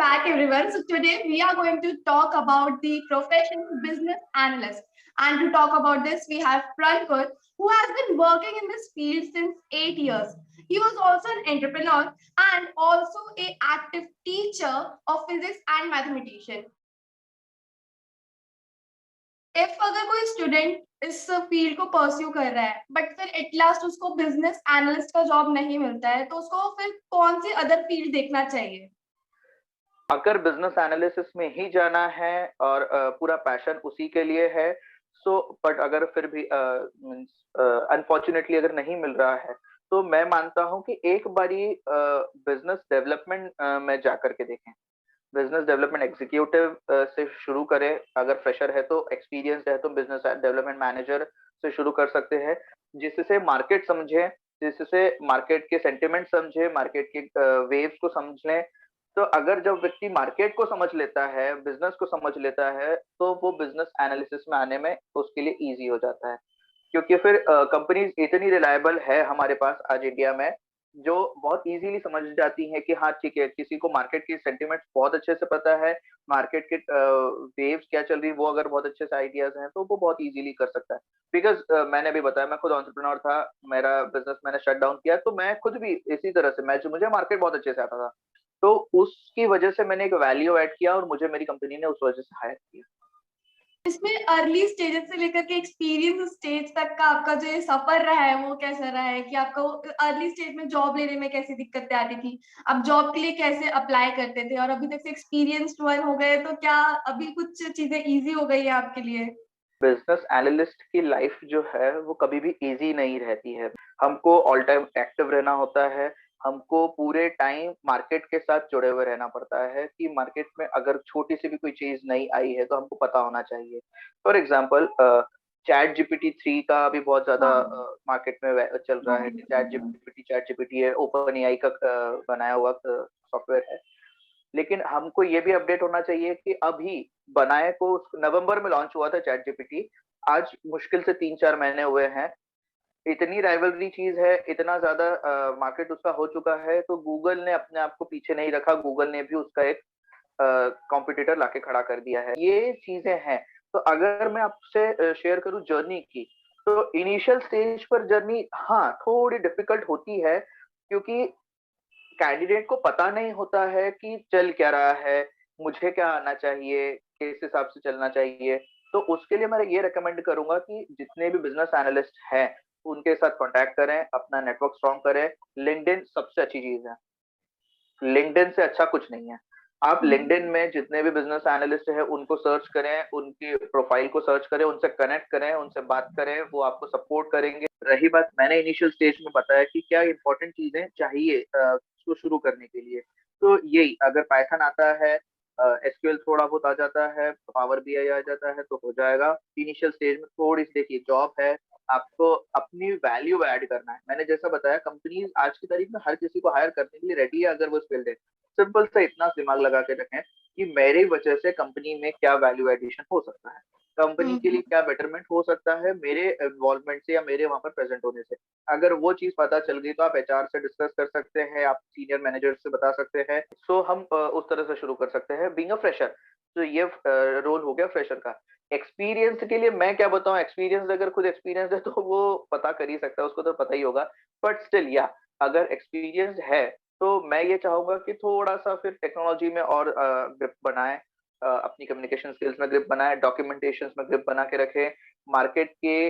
back, everyone. So today we are going to talk about the profession of business analyst. And to talk about this, we have Prankut, who has been working in this field since 8 years. He was also an entrepreneur and also a active teacher of physics and mathematician. If अगर कोई student इस field को pursue कर रहा है but फिर at last उसको business analyst का जॉब नहीं मिलता है तो उसको फिर कौन सी अदर फील्ड देखना चाहिए? अगर बिजनेस एनालिसिस में ही जाना है और पूरा पैशन उसी के लिए है, सो बट अगर फिर भी अनफॉर्चुनेटली अगर नहीं मिल रहा है, तो मैं मानता हूँ कि एक बारी बिजनेस डेवलपमेंट में जा करके देखें। बिजनेस डेवलपमेंट एग्जीक्यूटिव से शुरू करें। अगर फ्रेशर है तो एक्सपीरियंस है तो बिजनेस डेवलपमेंट मैनेजर से शुरू कर सकते हैं, जिससे मार्केट समझे, जिससे मार्केट के सेंटिमेंट समझे, मार्केट के वेव्स को समझ लें। तो अगर जब व्यक्ति मार्केट को समझ लेता है, बिजनेस को समझ लेता है, तो वो बिजनेस एनालिसिस में आने में उसके लिए इजी हो जाता है। क्योंकि फिर कंपनीज इतनी रिलायबल है हमारे पास आज इंडिया में, जो बहुत इजीली समझ जाती हैं कि हाँ ठीक है, किसी को मार्केट के सेंटिमेंट्स बहुत अच्छे से पता है, मार्केट के वेव्स क्या चल रही है वो अगर बहुत अच्छे से आइडियाज हैं तो वो बहुत इजीली कर सकता है। बिकॉज मैंने अभी बताया, मैं खुद एंटरप्रेन्योर था, मेरा बिजनेस मैंने शट डाउन किया, तो मैं खुद भी इसी तरह से, मैं मुझे मार्केट बहुत अच्छे से आता था, तो उसकी वजह से मैंने एक वैल्यू ऐड किया और मुझे मेरी कंपनी ने उस वजह से हायर किया। इसमें अर्ली स्टेजेस से लेकर के एक्सपीरियंस स्टेज तक का आपका जो ये सफर रहा है वो कैसा रहा है कि आपको अर्ली स्टेज में जॉब लेने में कैसी दिक्कतें आती थी, आप जॉब के लिए कैसे अप्लाई करते थे और अभी तक से एक्सपीरियंस्ड वन हो गए तो क्या अभी कुछ चीजें इजी हो गई है आपके लिए? बिजनेस एनालिस्ट की लाइफ जो है वो कभी भी इजी नहीं रहती है। हमको ऑल टाइम एक्टिव रहना होता है, हमको पूरे टाइम मार्केट के साथ जुड़े हुए रहना पड़ता है कि मार्केट में अगर छोटी सी भी कोई चीज नई आई है तो हमको पता होना चाहिए। फॉर एग्जाम्पल, चैट जीपीटी 3 का अभी बहुत ज्यादा हाँ। मार्केट में चल रहा है कि चैट जीपीटी है, ओपन एआई का बनाया हुआ सॉफ्टवेयर है। लेकिन हमको ये भी अपडेट होना चाहिए कि अभी बनाए को नवंबर में लॉन्च हुआ था चैट जीपीटी, आज मुश्किल से 3-4 महीने हुए हैं। इतनी राइवलरी चीज है, इतना ज्यादा मार्केट उसका हो चुका है, तो गूगल ने अपने आप को पीछे नहीं रखा, गूगल ने भी उसका एक कॉम्पिटिटर लाके खड़ा कर दिया है। ये चीजें हैं। तो अगर मैं आपसे शेयर करूं जर्नी की, तो इनिशियल स्टेज पर जर्नी हाँ थोड़ी डिफिकल्ट होती है, क्योंकि कैंडिडेट को पता नहीं होता है कि चल क्या रहा है, मुझे क्या आना चाहिए, किस हिसाब से चलना चाहिए। तो उसके लिए मैं ये रेकमेंड करूंगा कि जितने भी बिजनेस एनालिस्ट हैं उनके साथ कांटेक्ट करें, अपना नेटवर्क स्ट्रॉन्ग करें। लिंक्डइन सबसे अच्छी चीज है, लिंक्डइन से अच्छा कुछ नहीं है। आप लिंक्डइन में जितने भी बिजनेस एनालिस्ट हैं उनको सर्च करें, उनकी प्रोफाइल को सर्च करें, उनसे कनेक्ट करें, उनसे बात करें, वो आपको सपोर्ट करेंगे। रही बात, मैंने इनिशियल स्टेज में बताया कि क्या इंपॉर्टेंट चीजें चाहिए उसको शुरू करने के लिए, तो यही अगर पाइथन आता है, एसक्यूएल थोड़ा बहुत आ जाता है, पावर बीआई आ जाता है तो हो जाएगा। इनिशियल स्टेज में थोड़ी सी देखिए, जॉब है, आपको अपनी वैल्यू ऐड करना है। मैंने जैसा बताया, कंपनी आज की तारीख में हर किसी को हायर करने के लिए रेडी है अगर वो स्किल्ड है। सिंपल सा इतना दिमाग लगा के रखें कि मेरी वजह से कंपनी में क्या वैल्यू एडिशन हो सकता है, कंपनी के लिए क्या बेटरमेंट हो सकता है मेरे इन्वॉल्वमेंट से या मेरे वहां पर प्रेजेंट होने से। अगर वो चीज पता चल गई तो आप एचआर से डिस्कस कर सकते हैं, आप सीनियर मैनेजर से बता सकते हैं। सो हम उस तरह से शुरू कर सकते हैं बीइंग अ फ्रेशर। तो ये रोल हो गया फ्रेशर का। एक्सपीरियंस के लिए मैं क्या बताऊं, एक्सपीरियंस अगर खुद एक्सपीरियंस है तो वो पता कर ही सकता है, उसको तो पता ही होगा। बट स्टिल या अगर एक्सपीरियंस है तो मैं ये चाहूंगा कि थोड़ा सा फिर टेक्नोलॉजी में और ग्रिप बनाए, अपनी कम्युनिकेशन स्किल्स में ग्रिप बनाए, डॉक्यूमेंटेशन में ग्रिप बना के रखे, मार्केट के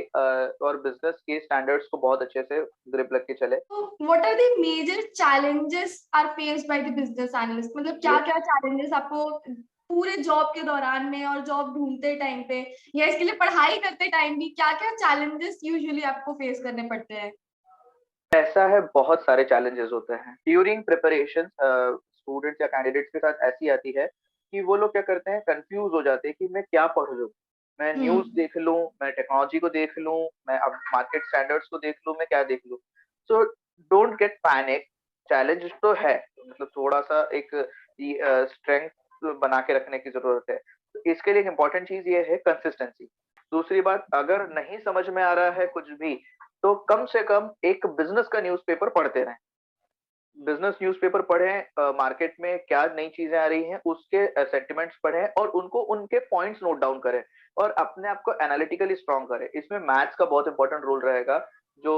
और बिजनेस के स्टैंडर्ड्स को बहुत अच्छे से ग्रिप लग के चले। तो what are the major challenges are faced by the business analyst? मतलब क्या ये क्या चैलेंजेस आपको पूरे जॉब के दौरान में और जॉब ढूंढते टाइम पे या इसके लिए पढ़ाई करते टाइम भी क्या क्या चैलेंजेस यूजुअली आपको फेस करने पड़ते हैं? ऐसा है, बहुत सारे चैलेंजेस होते हैं ड्यूरिंग प्रिपरेशन। स्टूडेंट्स या कैंडिडेट्स के साथ ऐसी आती है कि वो लोग क्या करते हैं, कंफ्यूज हो जाते हैं कि मैं क्या पढ़ लूं, मैं न्यूज हम्म। देख लूं, मैं टेक्नोलॉजी को देख लूं, मैं अब मार्केट स्टैंडर्ड्स को देख लूं, मैं क्या देख लूं। So don't get panic. Challenge तो है, मतलब थोड़ा सा एक स्ट्रेंथ बना के रखने की जरूरत है। तो इसके लिए एक इंपॉर्टेंट चीज ये है कंसिस्टेंसी। दूसरी बात, अगर नहीं समझ में आ रहा है कुछ भी, तो कम से कम एक बिजनेस का न्यूज़पेपर पढ़ते रहें। बिजनेस न्यूज़पेपर पढ़ें, मार्केट में क्या नई चीजें आ रही हैं उसके सेंटिमेंट्स पढ़ें और उनको उनके पॉइंट्स नोट डाउन करें और अपने आप को एनालिटिकली स्ट्रांग करें। इसमें मैथ्स का बहुत इंपॉर्टेंट रोल रहेगा। जो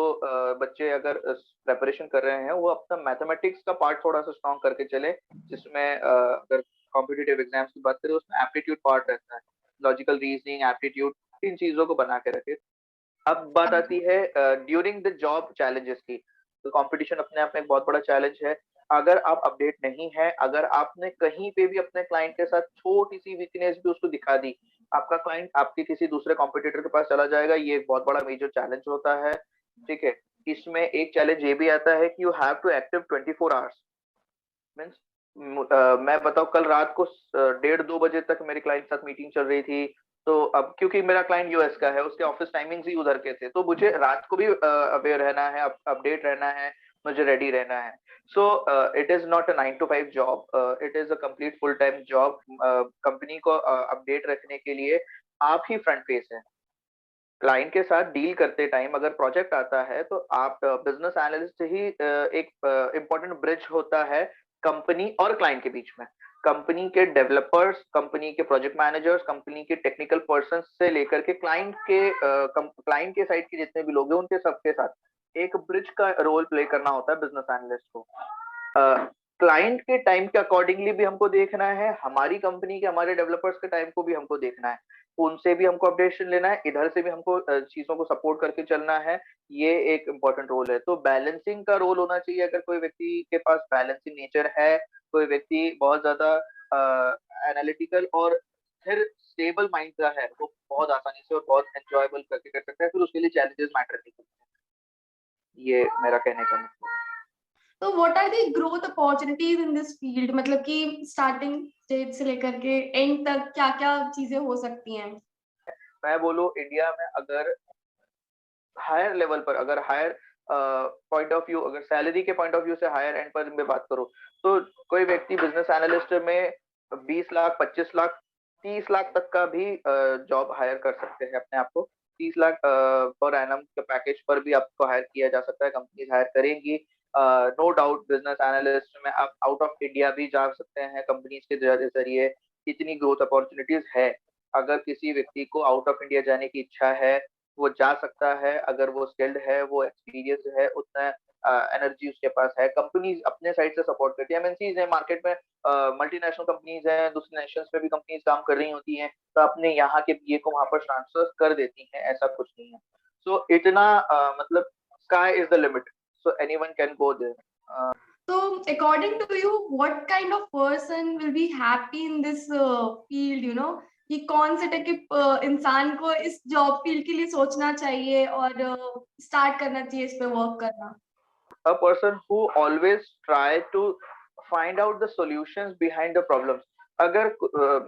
बच्चे अगर प्रेपरेशन कर रहे हैं वो अपना मैथमेटिक्स का पार्ट थोड़ा सा स्ट्रांग करके चले, जिसमें अगर कॉम्पिटिटिव एग्जाम्स की बात करें उसमें एप्टीट्यूड पार्ट रहता है, लॉजिकल रीजनिंग, एप्टीट्यूड, इन चीजों को बना के रखे। अब बात आती है ड्यूरिंग द जॉब चैलेंजेस की। तो कंपटीशन अपने आप में एक बहुत बड़ा चैलेंज है। अगर आप अपडेट नहीं है, अगर आपने कहीं पे भी अपने क्लाइंट के साथ छोटी सी वीकनेस भी उसको दिखा दी, आपका क्लाइंट आपके किसी दूसरे कॉम्पिटिटर के पास चला जाएगा। ये एक बहुत बड़ा मेजर चैलेंज होता है। ठीक है। इसमें एक चैलेंज ये भी आता है कि you have to active 24 hours. Means मैं बताऊं, कल रात को 1:30-2 बजे तक मेरे क्लाइंट के साथ मीटिंग चल रही थी। तो अब क्योंकि मेरा क्लाइंट यूएस का है, उसके ऑफिस टाइमिंग्स ही उधर के थे, तो मुझे रात को भी अवेयर रहना है, अपडेट रहना है, मुझे रेडी रहना है। So it is not a 9 to 5 job, it is a complete full time job. Company को अपडेट रखने के लिए आप ही फ्रंट फेस है। क्लाइंट के साथ डील करते टाइम अगर प्रोजेक्ट आता है तो आप बिजनेस एनालिस्ट ही एक इम्पोर्टेंट ब्रिज होता है कंपनी और क्लाइंट के बीच में। कंपनी के डेवलपर्स, कंपनी के प्रोजेक्ट मैनेजर्स, कंपनी के टेक्निकल पर्सन से लेकर के क्लाइंट के साइड के जितने भी लोग हैं उनके सबके साथ एक ब्रिज का रोल प्ले करना होता है बिजनेस एनालिस्ट को। क्लाइंट के टाइम के अकॉर्डिंगली भी हमको देखना है, हमारी कंपनी के, हमारे डेवलपर्स के टाइम को भी हमको देखना है, उनसे भी हमको अपडेशन लेना है, इधर से भी हमको चीजों को सपोर्ट करके चलना है। ये एक इम्पोर्टेंट रोल है। तो बैलेंसिंग का रोल होना चाहिए। अगर कोई व्यक्ति के पास बैलेंसिंग नेचर है, कोई व्यक्ति बहुत ज्यादा एनालिटिकल और फिर स्टेबल माइंड का है, वो बहुत आसानी से और बहुत एंजॉयबल करके कर सकता है। फिर उसके लिए चैलेंजेस मैटर नहीं करते। ये मेरा कहने का मतलब है। तो what are the growth opportunities in this field, मतलब कि स्टार्टिंग स्टेज से लेकर के एंड तक क्या क्या चीजें हो सकती हैं? मैं बोलूँ इंडिया में अगर हायर लेवल पर, अगर हायर पॉइंट ऑफ व्यू, अगर सैलरी के पॉइंट ऑफ व्यू से हायर एंड पर मैं बात करूँ, तो कोई व्यक्ति बिजनेस एनालिस्ट में 20 लाख, 25 लाख, 30 लाख तक का भी जॉब हायर कर सकते हैं अपने आप को। 30 लाख पर एनम के पैकेज पर भी आपको हायर किया जा सकता है, कंपनीज हायर करेंगी। नो डाउट बिजनेस एनालिस्ट में आप आउट ऑफ इंडिया भी जा सकते हैं कंपनीज के जरिए। इतनी ग्रोथ अपॉर्चुनिटीज है। अगर किसी व्यक्ति को आउट ऑफ इंडिया जाने की इच्छा है, वो जा सकता है। अगर वो स्किल्ड है, वो एक्सपीरियंस है, उतना एनर्जी उसके पास है, कंपनीज अपने साइड से सपोर्ट करती है। एमएनसीज है मार्केट में, मल्टीनेशनल कंपनीज हैं, दूसरे नेशंस में भी कंपनीज काम कर रही होती हैं, तो अपने यहाँ के बीए को वहां पर ट्रांसफर कर देती हैं, ऐसा कुछ नहीं है। सो इतना मतलब sky is the limit, so anyone can go there. So, according to you, what kind of person will be happy in this field? कि कौन से टाइप के इंसान को इस जॉब फील्ड के लिए सोचना चाहिए और स्टार्ट करना चाहिए इस पे वर्क करना? A person who always try to find out the solutions behind the problems। अगर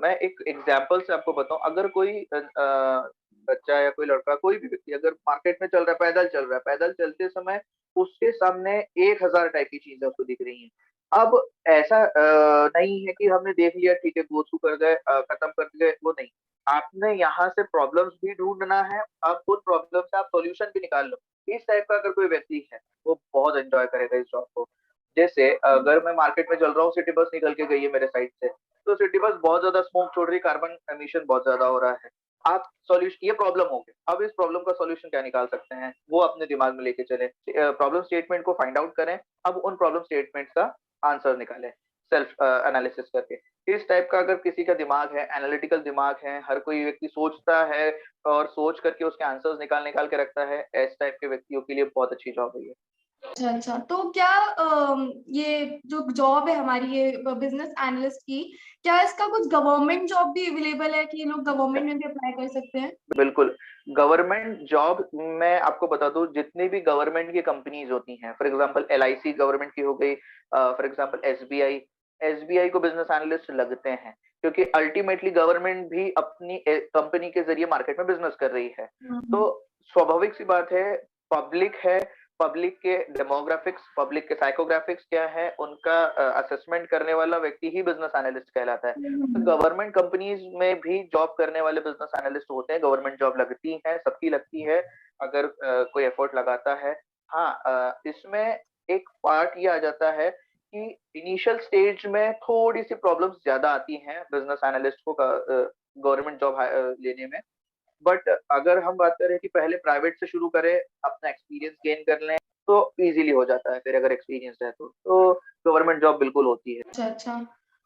मैं एक एग्जांपल से आपको बताऊं, अगर कोई बच्चा या कोई लड़का, कोई भी व्यक्ति अगर मार्केट में चल रहा है, पैदल चल रहा है, पैदल चलते समय उसके सामने 1000 टाइप की चीजें उसको दिख रही हैं। अब ऐसा नहीं है कि हमने देख लिया, ठीक है, गो थ्रू कर गए, खत्म कर गए, वो नहीं। आपने यहाँ से प्रॉब्लम्स भी ढूंढना है, अब उन प्रॉब्लम से आप सॉल्यूशन भी निकाल लो। इस टाइप का अगर कोई व्यक्ति है, वो बहुत एंजॉय करेगा इस जॉब को। जैसे अगर मैं मार्केट में चल रहा हूँ, सिटी बस निकल के गई है मेरे साइड से, तो सिटी बस बहुत ज्यादा स्मोक छोड़ रही है, कार्बन एमिशन बहुत ज्यादा हो रहा है। आप सॉल्यूशन, ये प्रॉब्लम हो गई, अब इस प्रॉब्लम का सॉल्यूशन क्या निकाल सकते हैं, वो अपने दिमाग में लेके चले, प्रॉब्लम स्टेटमेंट को फाइंड आउट करें, अब उन प्रॉब्लम स्टेटमेंट का आंसर निकालें सेल्फ एनालिसिस करके। इस टाइप का अगर किसी का दिमाग है, एनालिटिकल दिमाग है, हर कोई व्यक्ति सोचता है और सोच करके उसके आंसर्स निकाल के रखता है, इस टाइप के व्यक्तियों के लिए बहुत अच्छी जॉब है ये। अच्छा अच्छा, तो क्या ये जो जॉब है हमारी, ये बिजनेस एनालिस्ट की, क्या इसका कुछ गवर्नमेंट जॉब भी अवेलेबल है कि लोग गवर्नमेंट में भी अप्लाई कर सकते हैं? बिल्कुल। गवर्नमेंट जॉब मैं आपको बता दूं, जितनी भी गवर्नमेंट की कंपनीज होती हैं, फॉर एग्जांपल एलआईसी गवर्नमेंट की हो गई, फॉर एग्जांपल एसबीआई, एसबीआई को बिजनेस एनालिस्ट लगते हैं, क्योंकि अल्टीमेटली गवर्नमेंट भी अपनी कंपनी के जरिए मार्केट में बिजनेस कर रही है। तो स्वाभाविक सी बात है, पब्लिक है, पब्लिक के डेमोग्राफिक्स, पब्लिक के साइकोग्राफिक्स क्या है, उनका असेसमेंट करने वाला व्यक्ति ही बिजनेस एनालिस्ट कहलाता है। तो गवर्नमेंट कंपनीज में भी जॉब करने वाले बिजनेस एनालिस्ट होते हैं। गवर्नमेंट जॉब लगती है, सबकी लगती है, अगर कोई एफर्ट लगाता है। हाँ, इसमें एक पार्ट ये आ जाता है कि इनिशियल स्टेज में थोड़ी सी प्रॉब्लम्स ज्यादा आती हैं बिजनेस एनालिस्ट को गवर्नमेंट जॉब लेने में। बट अगर हम बात करें कि पहले प्राइवेट से शुरू करें, अपना एक्सपीरियंस गेन कर लें, तो इजीली हो जाता है फिर अगर एक्सपीरियंस है तो गवर्नमेंट जॉब बिल्कुल होती है। अच्छा अच्छा।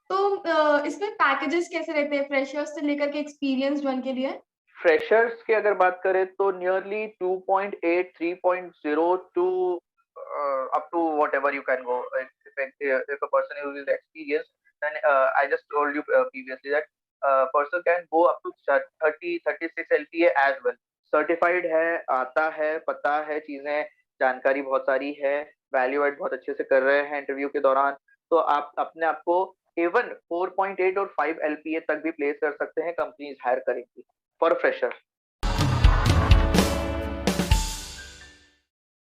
तो इसमें पैकेजेस कैसे रहते हैं फ्रेशर्स से लेकर के एक्सपीरियंस वन के लिए? फ्रेशर्स की अगर बात करें तो nearly 2.8 3.0 to up to whatever you can go. If a person is experienced, then I just told you previously that person can go up to 36 LPA as well. Certified है, आता है, पता है चीजें, जानकारी बहुत सारी है, वैल्यू एड बहुत अच्छे से कर रहे हैं इंटरव्यू के दौरान, तो आप अपने आप को इवन 4.8 और 5 LPA तक भी प्लेस कर सकते हैं, कंपनीज हायर करेंगी फॉर फ्रेशर।